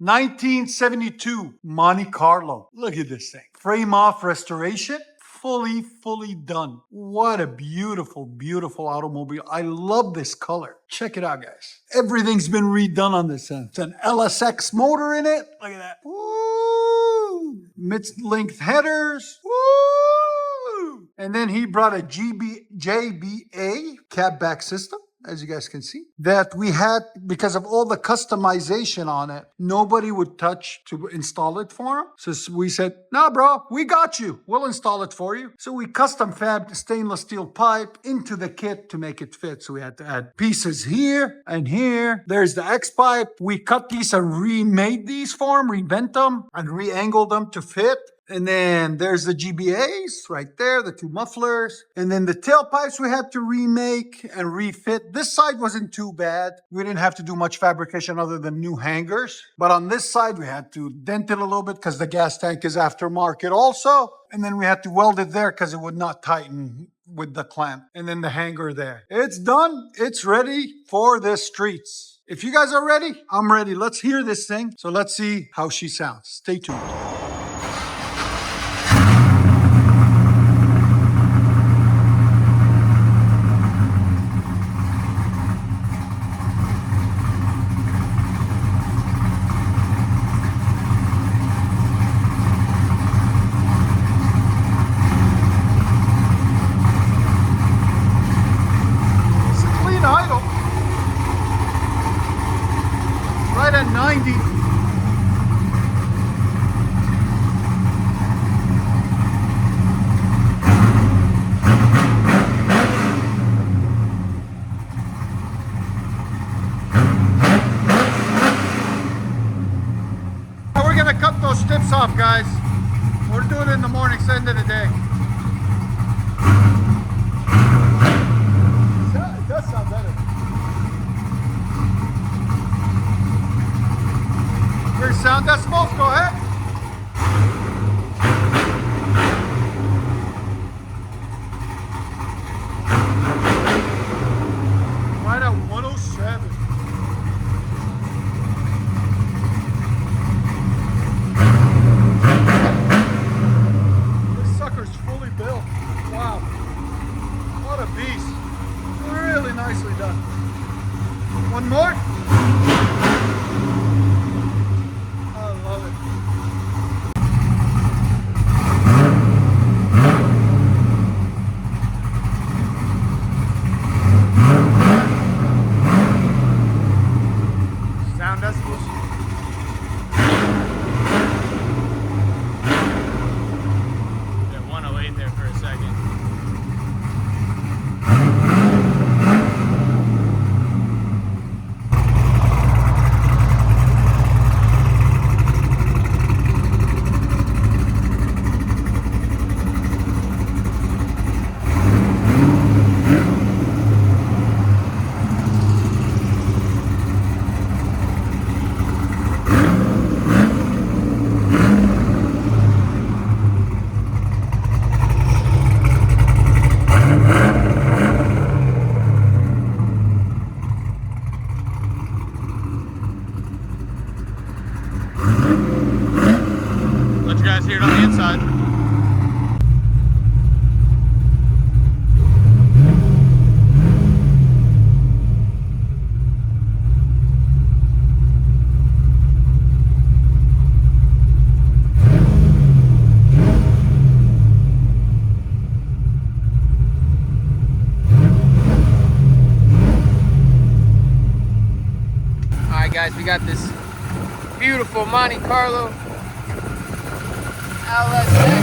1972 Monte Carlo. Look at this thing. Frame off restoration. Fully done. What a beautiful, beautiful automobile. I love this color. Check it out, guys. Everything's been redone on this thing. It's an LSX motor in it. Look at that. Woo! Mid-length headers. Woo! And then he brought a JBA cab back system, as you guys can see, that we had because of all the customization on it. Nobody would touch to install it for him. So we said, nah, bro, we got you. We'll install it for you. So we custom fabbed stainless steel pipe into the kit to make it fit. So we had to add pieces here and here. There's the X pipe. We cut these and remade these for him, rebent them and re-angled them to fit. And then there's the GBAs right there, the two mufflers. And then the tailpipes we had to remake and refit. This side wasn't too bad. We didn't have to do much fabrication other than new hangers. But on this side, we had to dent it a little bit because the gas tank is aftermarket also. And then we had to weld it there because it would not tighten with the clamp. And then the hanger there. It's done. It's ready for the streets. If you guys are ready, I'm ready. Let's hear this thing. So let's see how she sounds. Stay tuned. Right at 90. Now we're gonna cut those tips off, guys. We'll do it in the morning, end of the day. It does sound better. Your sound decibels, go ahead. Right at 107. This sucker's fully built. Wow. What a beast. Really nicely done. One more. Here on the inside. Alright guys, we got this beautiful Monte Carlo LSX.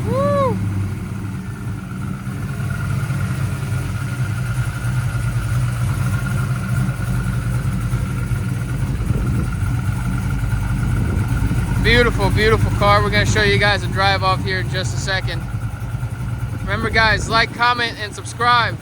Woo! Beautiful, beautiful car. We're going to show you guys a drive off here in just a second. Remember guys, like, comment, and subscribe.